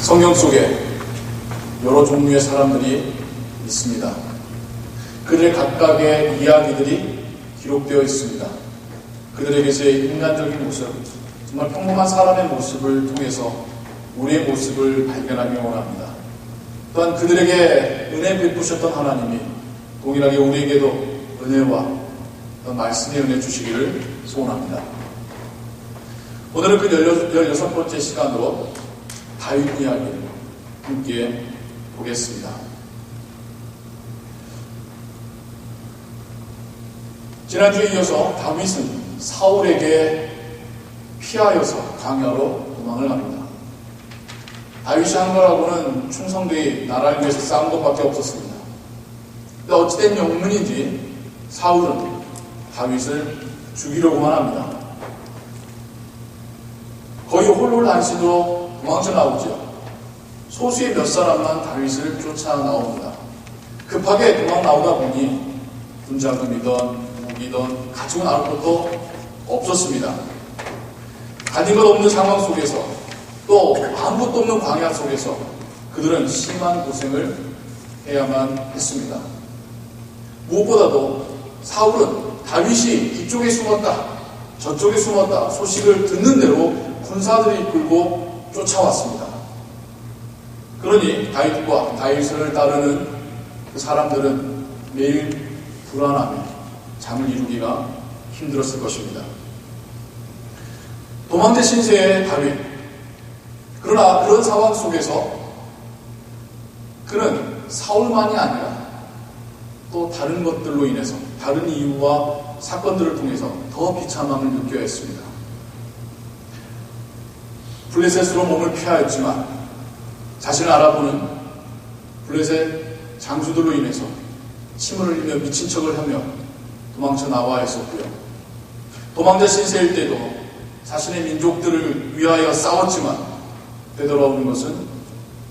성경 속에 여러 종류의 사람들이 있습니다. 그들 각각의 이야기들이 기록되어 있습니다. 그들에게서의 인간적인 모습, 정말 평범한 사람의 모습을 통해서 우리의 모습을 발견하기 원합니다. 또한 그들에게 은혜 베푸셨던 하나님이 동일하게 우리에게도 은혜와 말씀의 은혜 주시기를 소원합니다. 오늘은 그 16번째 시간으로 다윗 이야기를 함께 보겠습니다. 지난주에 이어서 다윗은 사울에게 피하여서 광야로 도망을 갑니다. 다윗이 한 거라고는 충성되이 나라를 위해서 싸운 것밖에 없었습니다. 근데 어찌된 영문인지 사울은 다윗을 죽이려고만 합니다. 거의 홀로단신으로 도망쳐 나오죠. 소수의 몇 사람만 다윗을 쫓아 나옵니다. 급하게 도망 나오다 보니 군자금이던 무기던 가지고 나올 것도 없었습니다. 가진 것 없는 상황 속에서 또 아무것도 없는 광야 속에서 그들은 심한 고생을 해야만 했습니다. 무엇보다도 사울은 다윗이 이쪽에 숨었다 저쪽에 숨었다 소식을 듣는 대로 군사들이 이끌고 쫓아왔습니다. 그러니 다윗을 따르는 그 사람들은 매일 불안하며 잠을 이루기가 힘들었을 것입니다. 도망자 신세의 다윗. 그러나 그런 상황 속에서 그는 사울만이 아니라 또 다른 것들로 인해서 다른 이유와 사건들을 통해서 더 비참함을 느껴야 했습니다. 블레셋으로 몸을 피하였지만 자신을 알아보는 블레셋 장수들로 인해서 침을 흘리며 미친 척을 하며 도망쳐 나와야 했었고요. 도망자 신세일 때도 자신의 민족들을 위하여 싸웠지만 되돌아오는 것은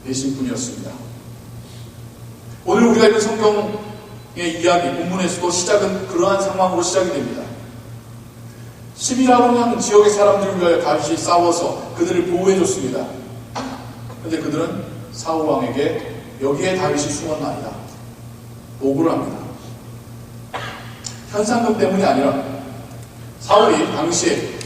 배신뿐이었습니다. 오늘 우리가 읽은 성경의 이야기, 본문에서도 시작은 그러한 상황으로 시작이 됩니다. 10이라는 지역의 사람들을 위하여 다윗이 싸워서 그들을 보호해줬습니다. 그런데 그들은 사울왕에게 여기에 다윗이 숨었나이다 보고를 합니다. 현상금 때문이 아니라 사울이 당시에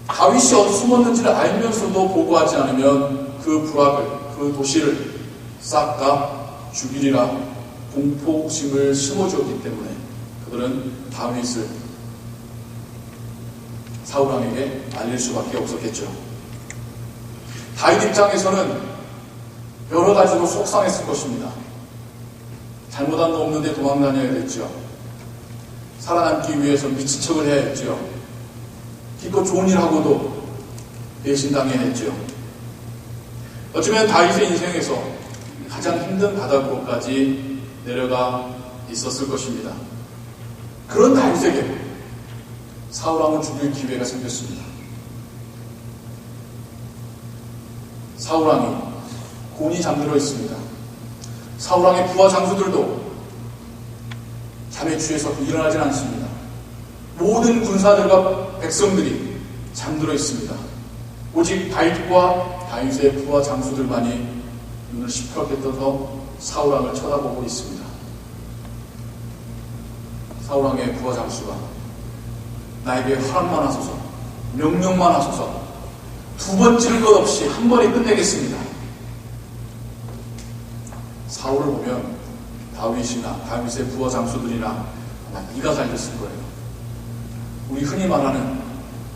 다윗이 어디 숨었는지를 알면서도 보고하지 않으면 그 부락을, 그 도시를 싹 다 죽이리라 공포심을 심어주었기 때문에 그들은 다윗을 사울왕에게 알릴 수밖에 없었겠죠. 다윗 입장에서는 여러 가지로 속상했을 것입니다. 잘못한 거 없는데 도망 다녀야 됐죠. 살아남기 위해서 미친 척을 해야 했죠. 기껏 좋은 일 하고도 배신당해야 했죠. 어쩌면 다윗의 인생에서 가장 힘든 바닥으로까지 내려가 있었을 것입니다. 그런 다윗에게 사울왕을 죽일 기회가 생겼습니다. 사울왕이 곤히 잠들어 있습니다. 사울왕의 부하 장수들도 잠에 취해서 일어나질 않습니다. 모든 군사들과 백성들이 잠들어 있습니다. 오직 다윗과 다윗의 부하 장수들만이 눈을 시퍼렇게 떠서 사울왕을 쳐다보고 있습니다. 사울왕의 부하 장수가 나에게 허락만 하소서, 명령만 하소서, 두 번 찌를 것 없이 한 번에 끝내겠습니다. 사울을 보면 다윗이나 다윗의 부하 장수들이나 아마 이가 갈렸을 거예요. 우리 흔히 말하는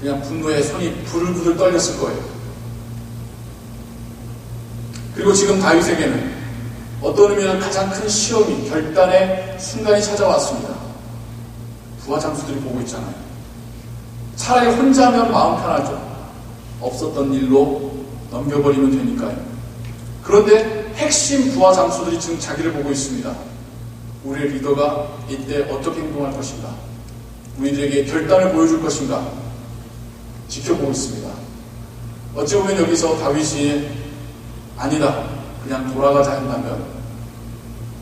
그냥 분노에 손이 부들부들 떨렸을 거예요. 그리고 지금 다윗에게는 어떤 의미로 가장 큰 시험이, 결단의 순간이 찾아왔습니다. 부하 장수들이 보고 있잖아요. 차라리 혼자면 마음 편하죠. 없었던 일로 넘겨버리면 되니까요. 그런데 핵심 부하 장수들이 지금 자기를 보고 있습니다. 우리의 리더가 이때 어떻게 행동할 것인가? 우리들에게 결단을 보여줄 것인가? 지켜보고 있습니다. 어찌 보면 여기서 다윗이 아니다, 그냥 돌아가자 한다면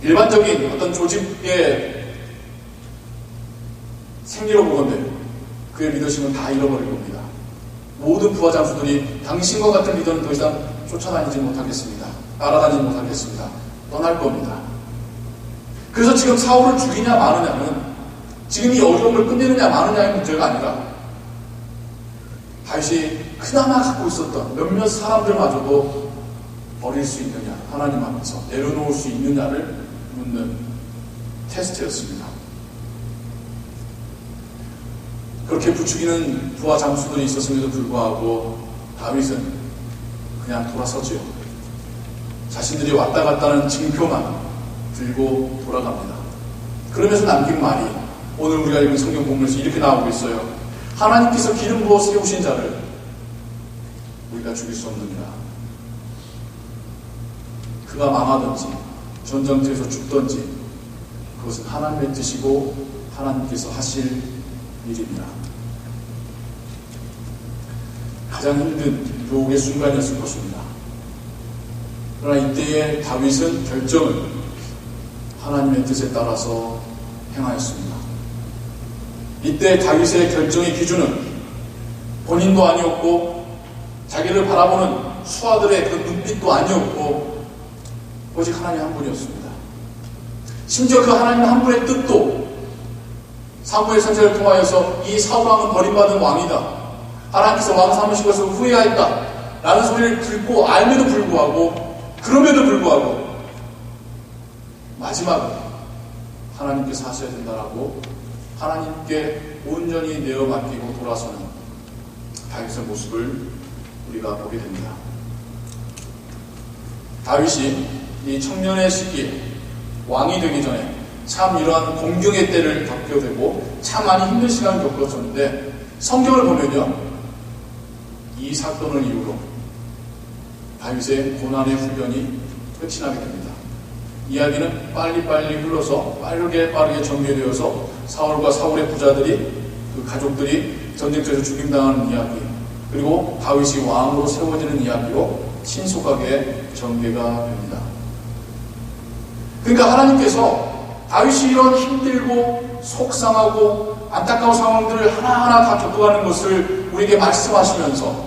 일반적인 어떤 조직의 생리로 보건대 그의 리더십은 다 잃어버릴 겁니다. 모든 부하 장수들이 당신과 같은 리더는 더 이상 쫓아다니지 못하겠습니다. 따라다니지 못하겠습니다. 떠날 겁니다. 그래서 지금 사울을 죽이냐 마느냐는 지금 이 어려움을 끝내느냐 마느냐의 문제가 아니라 다윗이 그나마 갖고 있었던 몇몇 사람들마저도 버릴 수 있느냐, 하나님 앞에서 내려놓을 수 있느냐를 묻는 테스트였습니다. 그렇게 부추기는 부하 장수들이 있었음에도 불구하고 다윗은 그냥 돌아서지요. 자신들이 왔다 갔다는 징표만 들고 돌아갑니다. 그러면서 남긴 말이 오늘 우리가 읽은 성경 본문에서 이렇게 나오고 있어요. 하나님께서 기름 부어 세우신 자를 우리가 죽일 수 없느니라. 그가 망하든지 전쟁터에서 죽든지 그것은 하나님의 뜻이고 하나님께서 하실 일입니다. 가장 힘든 교육의 순간이었을 것입니다. 그러나 이때의 다윗은 결정을 하나님의 뜻에 따라서 행하였습니다. 이때 다윗의 결정의 기준은 본인도 아니었고 자기를 바라보는 수하들의 그 눈빛도 아니었고 오직 하나님 한 분이었습니다. 심지어 그 하나님 한 분의 뜻도 사무엘 선지자를 통하여서 이 사울왕은 버림받은 왕이다. 하나님께서 왕 삼으신 것을 후회하였다. 라는 소리를 듣고 알면도 불구하고 그럼에도 불구하고 마지막에 하나님께서 하셔야 된다라고 하나님께 온전히 내어 맡기고 돌아서는 다윗의 모습을 우리가 보게 됩니다. 다윗이 이 청년의 시기에 왕이 되기 전에 참 이러한 공경의 때를 겪게 되고 참 많이 힘든 시간을 겪었었는데 성경을 보면요, 이 사건을 이유로 다윗의 고난의 훈련이 끝이 나게 됩니다. 이야기는 빨리빨리 흘러서 빠르게 전개되어서 사울과 사울의 부자들이 그 가족들이 전쟁터에서 죽임당하는 이야기, 그리고 다윗이 왕으로 세워지는 이야기로 신속하게 전개가 됩니다. 그러니까 하나님께서 다윗이 이런 힘들고 속상하고 안타까운 상황들을 하나하나 다 겪어가는 것을 우리에게 말씀하시면서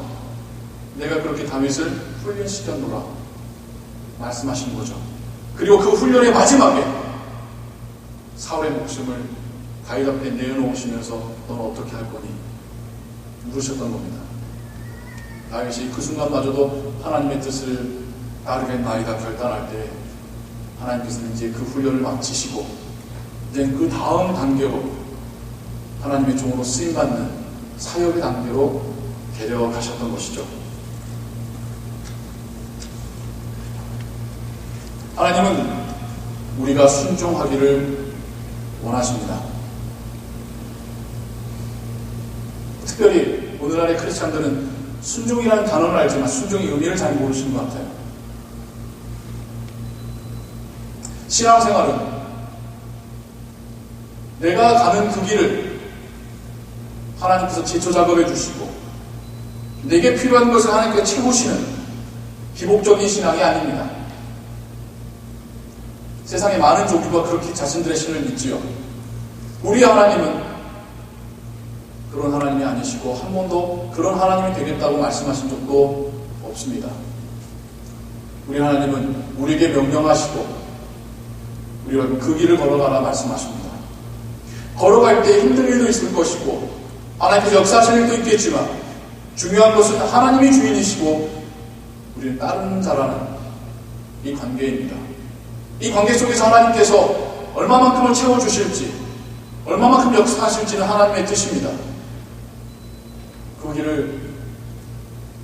내가 그렇게 다윗을 훈련시켰노라 말씀하신 거죠. 그리고 그 훈련의 마지막에 사울의 목숨을 다윗 앞에 내어놓으시면서 너는 어떻게 할 거니? 물으셨던 겁니다. 다윗이 그 순간마저도 하나님의 뜻을 따르겠나이다 결단할 때 하나님께서는 이제 그 훈련을 마치시고 이제 그 다음 단계로 하나님의 종으로 쓰임받는 사역의 단계로 데려가셨던 것이죠. 하나님은 우리가 순종하기를 원하십니다. 특별히 오늘날의 크리스찬들은 순종이라는 단어를 알지만 순종의 의미를 잘 모르시는 것 같아요. 신앙생활은 내가 가는 그 길을 하나님께서 제초 작업해 주시고 내게 필요한 것을 하나님께서 채우시는 기복적인 신앙이 아닙니다. 세상에 많은 종교가 그렇게 자신들의 신을 믿지요. 우리 하나님은 그런 하나님이 아니시고 한 번도 그런 하나님이 되겠다고 말씀하신 적도 없습니다. 우리 하나님은 우리에게 명령하시고 우리가 그 길을 걸어가라 말씀하십니다. 걸어갈 때 힘든 일도 있을 것이고 하나님께서 역사하실 일도 있겠지만 중요한 것은 하나님이 주인이시고 우리는 따르는 자라는 이 관계입니다. 이 관계 속에서 하나님께서 얼마만큼을 채워주실지 얼마만큼 역사하실지는 하나님의 뜻입니다. 그 길을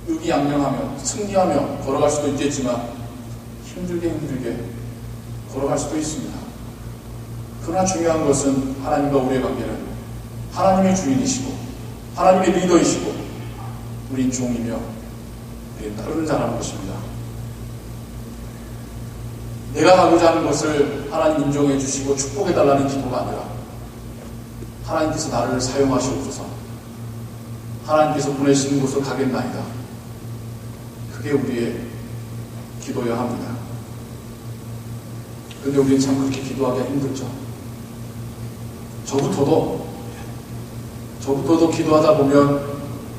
의기양양하며 승리하며 걸어갈 수도 있겠지만 힘들게 걸어갈 수도 있습니다. 그러나 중요한 것은 하나님과 우리의 관계는 하나님이 주인이시고 하나님이 리더이시고 우린 종이며 우린 따르는 자라는 것입니다. 내가 하고자 하는 것을 하나님 인정해 주시고 축복해 달라는 기도가 아니라 하나님께서 나를 사용하시옵소서, 하나님께서 보내시는 곳으로 가겠나이다. 그게 우리의 기도여야 합니다. 그런데 우리는 참 그렇게 기도하기가 힘들죠. 저부터도 기도하다 보면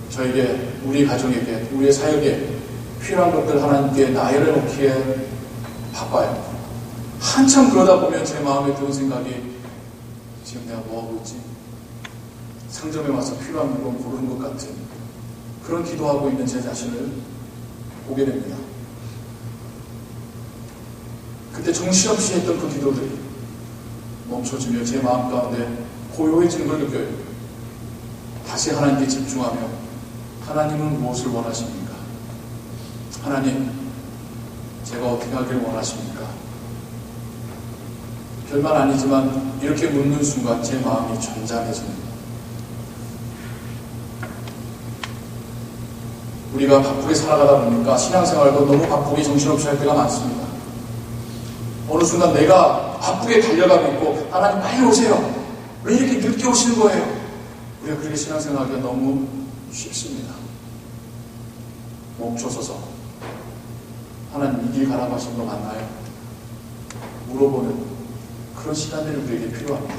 저에게, 우리 가정에게, 우리의 사역에 필요한 것들 하나님께 나열해 놓기에 바빠요. 한참 그러다 보면 제 마음에 드는 생각이 지금 내가 뭐하고 있지? 상점에 와서 필요한 물건 고르는 것 같은 그런 기도하고 있는 제 자신을 보게 됩니다. 그때 정신없이 했던 그 기도들이 멈춰지며 제 마음 가운데 고요해지는 걸 느껴요. 다시 하나님께 집중하며 하나님은 무엇을 원하십니까? 하나님, 제가 어떻게 하길 원하십니까? 별말 아니지만 이렇게 묻는 순간 제 마음이 잔잔해집니다. 우리가 바쁘게 살아가다 보니까 신앙생활도 너무 바쁘게 정신없이 할 때가 많습니다. 어느 순간 내가 바쁘게 달려가고 있고 하나님 빨리 오세요. 왜 이렇게 늦게 오시는 거예요? 우리가 그렇게 신앙생활하기가 너무 쉽습니다. 멈춰서서 하나님 이 길 가라고 하신 거 맞나요? 물어보는 그런 시간들이 우리에게 필요합니다.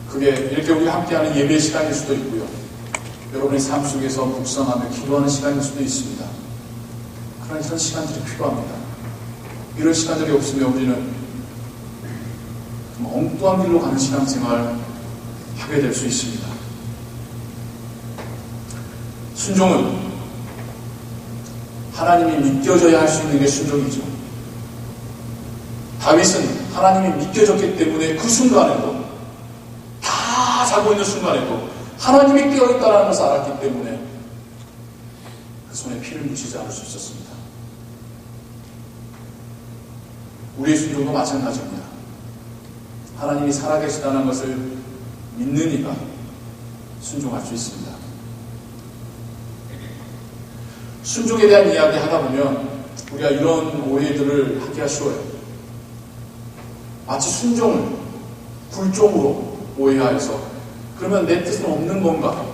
그게 이렇게 우리 함께하는 예배 시간일 수도 있고요. 여러분의 삶 속에서 묵상하며 기도하는 시간일 수도 있습니다. 그런 이런 시간들이 필요합니다. 이런 시간들이 없으면 우리는 엉뚱한 길로 가는 신앙생활 하게 될 수 있습니다. 순종은 하나님이 믿겨져야 할 수 있는 게 순종이죠. 다윗은 하나님이 믿겨졌기 때문에 그 순간에도 다 자고 있는 순간에도 하나님이 깨어있다는 것을 알았기 때문에 그 손에 피를 묻히지 않을 수 있었습니다. 우리의 순종도 마찬가지입니다. 하나님이 살아계시다는 것을 믿는 이가 순종할 수 있습니다. 순종에 대한 이야기 하다 보면 우리가 이런 오해들을 하기가 쉬워요. 마치 순종을 굴종으로 오해하여서 그러면 내 뜻은 없는 건가?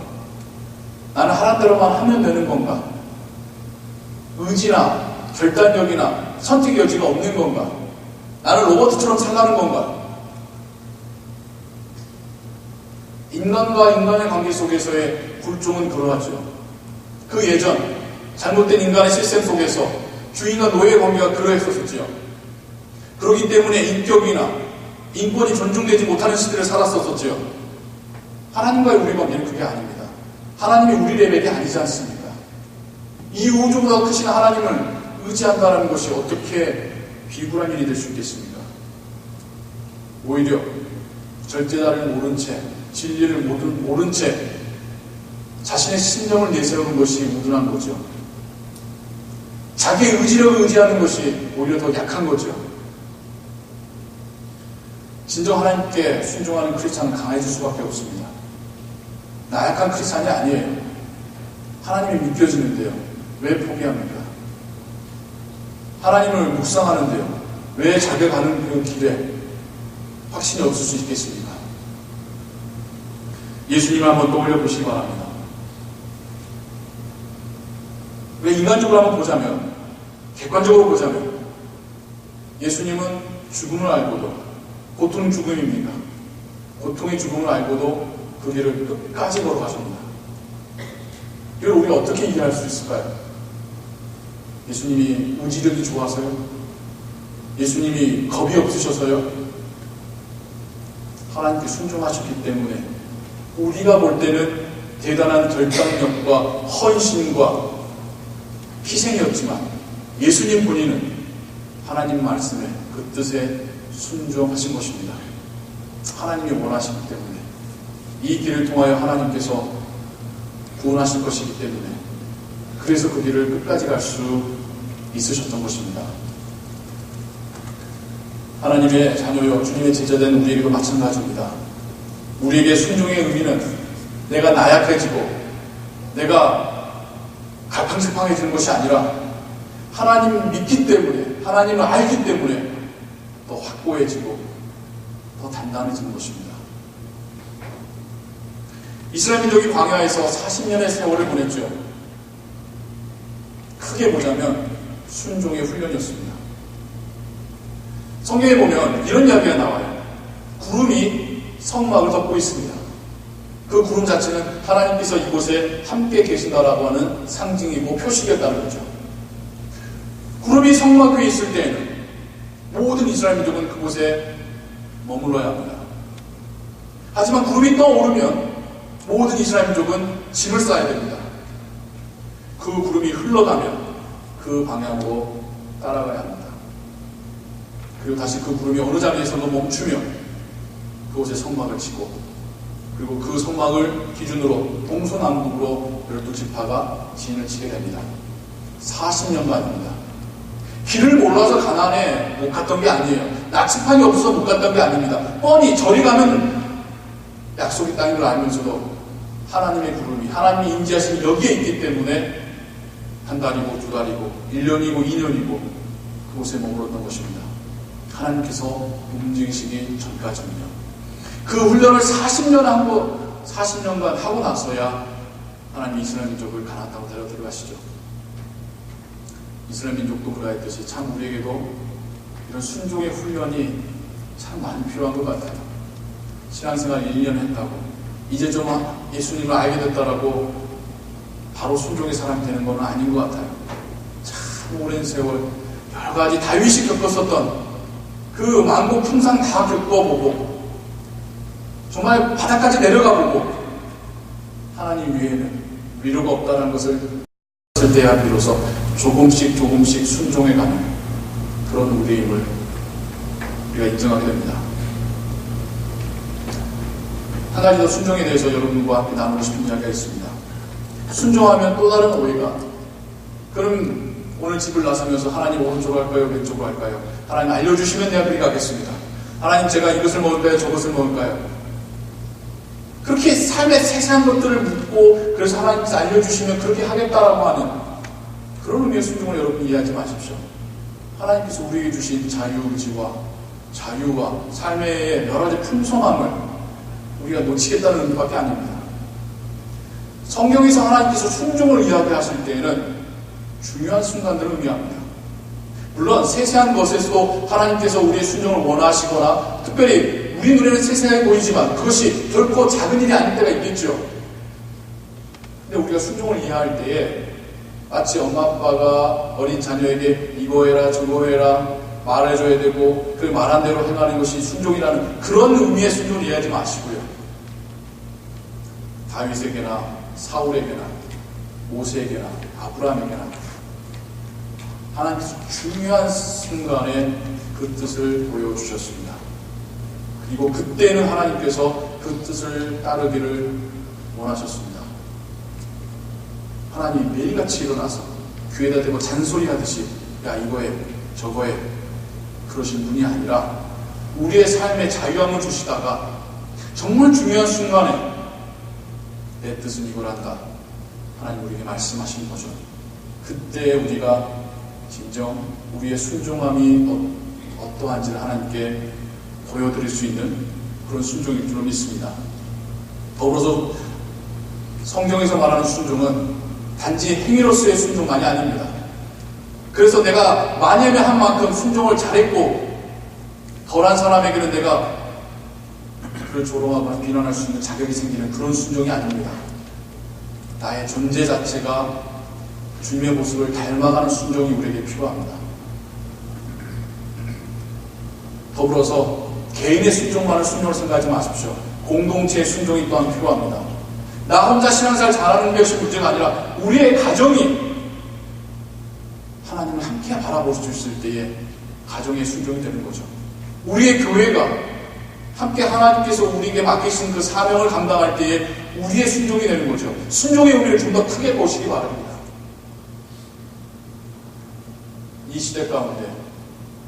나는 하란 대로만 하면 되는 건가? 의지나 결단력이나 선택의 여지가 없는 건가? 나는 로봇처럼 살라는 건가? 인간과 인간의 관계 속에서의 굴종은 그러하죠. 그 예전 잘못된 인간의 시스템 속에서 주인과 노예의 관계가 그러했었지요. 그렇기 때문에 인격이나 인권이 존중되지 못하는 시대를 살았었지요. 하나님과의 우리 관계는 그게 아닙니다. 하나님이 우리 레벨이 아니지 않습니까? 이 우주보다 크신 하나님을 의지한다는 것이 어떻게 비굴한 일이 될 수 있겠습니까? 오히려 절대다를 모른 채, 진리를 모른 채 자신의 심정을 내세우는 것이 우둔한 거죠. 자기의 의지력을 의지하는 것이 오히려 더 약한 거죠. 진정 하나님께 순종하는 크리스찬은 강해질 수밖에 없습니다. 나약한 크리스찬이 아니에요. 하나님이 믿겨지는데요. 왜 포기합니까? 하나님을 묵상하는데요. 왜 자기가 가는 그 길에 확신이 없을 수 있겠습니까? 예수님을 한번 떠올려 보시기 바랍니다. 왜 인간적으로 한번 보자면, 객관적으로 보자면 예수님은 죽음을 알고도, 고통은 죽음입니다. 고통의 죽음을 알고도 그 길을 끝까지 걸어가십니다. 이걸 우리가 어떻게 이해할 수 있을까요? 예수님이 의지력이 좋아서요? 예수님이 겁이 없으셔서요? 하나님께 순종하셨기 때문에 우리가 볼 때는 대단한 결단력과 헌신과 희생이었지만 예수님 본인은 하나님 말씀에 그 뜻에 순종하신 것입니다. 하나님이 원하시기 때문에 이 길을 통하여 하나님께서 구원하실 것이기 때문에 그래서 그 길을 끝까지 갈 수 있으셨던 것입니다. 하나님의 자녀여 주님의 제자된 우리에게도 마찬가지입니다. 우리에게 순종의 의미는 내가 나약해지고 내가 갈팡질팡해지는 것이 아니라 하나님을 믿기 때문에 하나님을 알기 때문에 더 확고해지고 더 단단해지는 것입니다. 이스라엘 민족이 광야에서 40년의 세월을 보냈죠. 크게 보자면 순종의 훈련이었습니다. 성경에 보면 이런 이야기가 나와요. 구름이 성막을 덮고 있습니다. 그 구름 자체는 하나님께서 이곳에 함께 계신다라고 하는 상징이고 표식이었다는 거죠. 구름이 성막 위에 있을 때에는 모든 이스라엘 민족은 그곳에 머물러야 합니다. 하지만 구름이 떠오르면 모든 이스라엘 민족은 짐을 싸야 됩니다. 그 구름이 흘러가면 그 방향으로 따라가야 합니다. 그리고 다시 그 구름이 어느 자리에서도 멈추면 그곳에 성막을 치고, 그리고 그 성막을 기준으로 동서남북으로 12지파가 진을 치게 됩니다. 40년간입니다. 길을 몰라서 가나안에 못 갔던 게 아니에요. 나치판이 없어서 못 갔던 게 아닙니다. 뻔히 저리 가면 약속의 땅인 걸 알면서도 하나님의 구름이, 하나님이 임재하신 여기에 있기 때문에 한 달이고 두 달이고 1년이고 2년이고 그곳에 머물렀던 것입니다. 하나님께서 움직이시기 전까지는요. 그 훈련을 40년간 하고 나서야 하나님이 이스라엘 민족을 가나안 땅으로 데려 들어가시죠. 이스라엘 민족도 그러했듯이 참 우리에게도 이런 순종의 훈련이 참 많이 필요한 것 같아요. 신앙생활 1년 했다고 이제 좀 예수님을 알게 됐다라고 바로 순종의 사람이 되는 건 아닌 것 같아요. 참 오랜 세월 여러 가지 다윗이 겪었었던 그 만국 풍상 다 겪어보고 정말 바닥까지 내려가보고 하나님 위에는 위로가 없다는 것을 했을 때야 비로소 조금씩 순종해가는 그런 우리임을 우리가 인정하게 됩니다. 한 가지 더 순종에 대해서 여러분과 함께 나누고 싶은 이야기가 있습니다. 순종하면 또 다른 오해가, 그럼 오늘 집을 나서면서 하나님 오른쪽으로 할까요? 왼쪽으로 할까요? 하나님 알려주시면 내가 그리 가겠습니다. 하나님 제가 이것을 먹을까요? 저것을 먹을까요? 그렇게 삶의 세세한 것들을 묻고 그래서 하나님께서 알려주시면 그렇게 하겠다라고 하는 그런 의미의 순종을 여러분 이해하지 마십시오. 하나님께서 우리에게 주신 자유의지와 자유와 삶의 여러 가지 풍성함을 우리가 놓치겠다는 의미밖에 아닙니다. 성경에서 하나님께서 순종을 이야기하실 때에는 중요한 순간들을 의미합니다. 물론 세세한 것에서도 하나님께서 우리의 순종을 원하시거나 특별히 우리 눈에는 세세하게 보이지만 그것이 결코 작은 일이 아닐 때가 있겠죠. 근데 우리가 순종을 이해할 때에 마치 엄마 아빠가 어린 자녀에게 이거 해라 저거 해라 말해줘야 되고 그 말한 대로 행하는 것이 순종이라는 그런 의미의 순종을 이해하지 마시고요. 다윗에게나 사울에게나 모세에게나 아브라함에게나 하나님께서 중요한 순간에 그 뜻을 보여주셨습니다. 그리고 그때는 하나님께서 그 뜻을 따르기를 원하셨습니다. 하나님이 매일같이 일어나서 귀에다 대고 잔소리하듯이 야 이거해 저거해 그러신 분이 아니라 우리의 삶에 자유함을 주시다가 정말 중요한 순간에 내 뜻은 이거란다 하나님 우리에게 말씀하신 거죠. 그때 우리가 진정 우리의 순종함이 어떠한지를 하나님께 보여드릴 수 있는 그런 순종일 줄로 믿습니다. 더불어서 성경에서 말하는 순종은 단지 행위로서의 순종만이 아닙니다. 그래서 내가 많이 한 만큼 순종을 잘했고 덜한 사람에게는 내가 그를 조롱하거나 비난할 수 있는 자격이 생기는 그런 순종이 아닙니다. 나의 존재 자체가 주님의 모습을 닮아가는 순종이 우리에게 필요합니다. 더불어서 개인의 순종만을 순종을 생각하지 마십시오. 공동체의 순종이 또한 필요합니다. 나 혼자 신앙생활 잘하는 것이 문제가 아니라 우리의 가정이 하나님을 함께 바라볼 수 있을 때에 가정의 순종이 되는 거죠. 우리의 교회가 함께 하나님께서 우리에게 맡기신 그 사명을 감당할 때에 우리의 순종이 되는 거죠. 순종의 의미를 좀 더 크게 보시기 바랍니다. 이 시대 가운데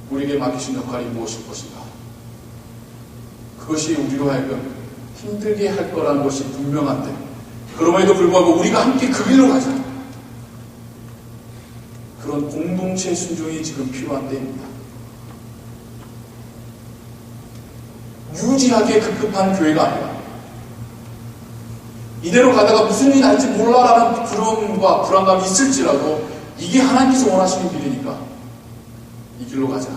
우리에게 맡기신 역할이 무엇일 것인가? 그것이 우리로 하여금 힘들게 할 거라는 것이 분명한데 그럼에도 불구하고 우리가 함께 그 길로 가자. 그런 공동체의 순종이 지금 필요한 때입니다. 유지하게 급급한 교회가 아니라 이대로 가다가 무슨 일이 날지 몰라라는 두려움과 불안감이 있을지라도 이게 하나님께서 원하시는 길이니까 이 길로 가자.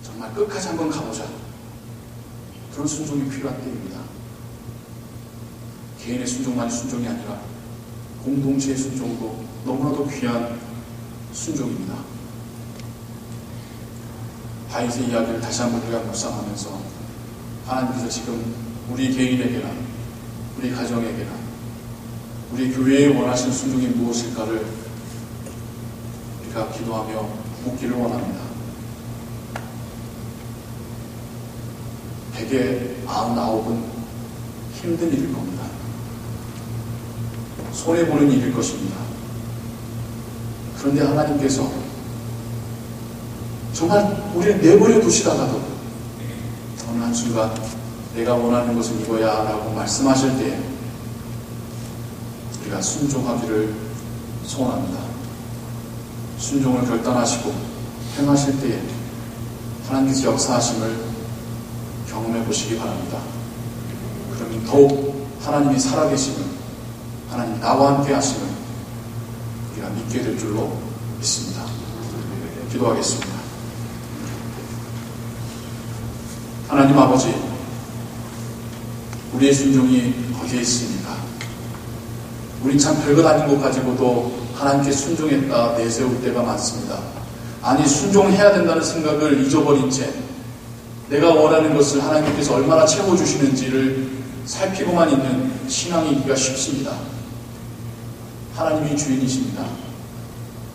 정말 끝까지 한번 가보자. 그런 순종이 필요한 때입니다. 개인의 순종만이 순종이 아니라 공동체의 순종도 너무나도 귀한 순종입니다. 다윗의 이야기를 다시 한번 우리가 묵상하면서 하나님께서 지금 우리 개인에게나 우리 가정에게나 우리 교회에 원하시는 순종이 무엇일까를 우리가 기도하며 묻기를 원합니다. 199은 힘든 일일 겁니다. 손해보는 일일 것입니다. 그런데 하나님께서 정말 우리를 내버려 두시다가도 어느 한순간 내가 원하는 것은 이거야 라고 말씀하실 때에 우리가 순종하기를 소원합니다. 순종을 결단하시고 행하실 때에 하나님께서 역사하심을 경험해 보시기 바랍니다. 그러면 더욱 하나님이 살아계심을, 하나님 나와 함께 하심을 우리가 믿게 될 줄로 믿습니다. 기도하겠습니다. 하나님 아버지, 우리의 순종이 거기에 있습니까? 우린 참 별것 아닌 것 가지고도 하나님께 순종했다 내세울 때가 많습니다. 아니, 순종해야 된다는 생각을 잊어버린 채 내가 원하는 것을 하나님께서 얼마나 채워주시는지를 살피고만 있는 신앙이기가 쉽습니다. 하나님이 주인이십니다.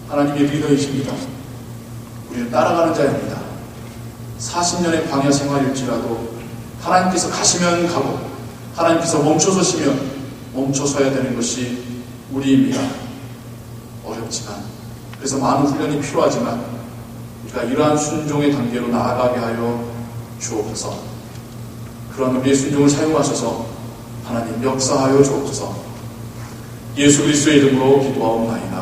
하나님이 리더이십니다. 우리는 따라가는 자입니다. 40년의 광야 생활일지라도 하나님께서 가시면 가고 하나님께서 멈춰서시면 멈춰서야 되는 것이 우리입니다. 어렵지만, 그래서 많은 훈련이 필요하지만 우리가 이러한 순종의 단계로 나아가게 하여 주옵소서. 그런 우리의 순종을 사용하셔서 하나님 역사하여 주옵소서. 예수 그리스도의 이름으로 기도하옵나이다.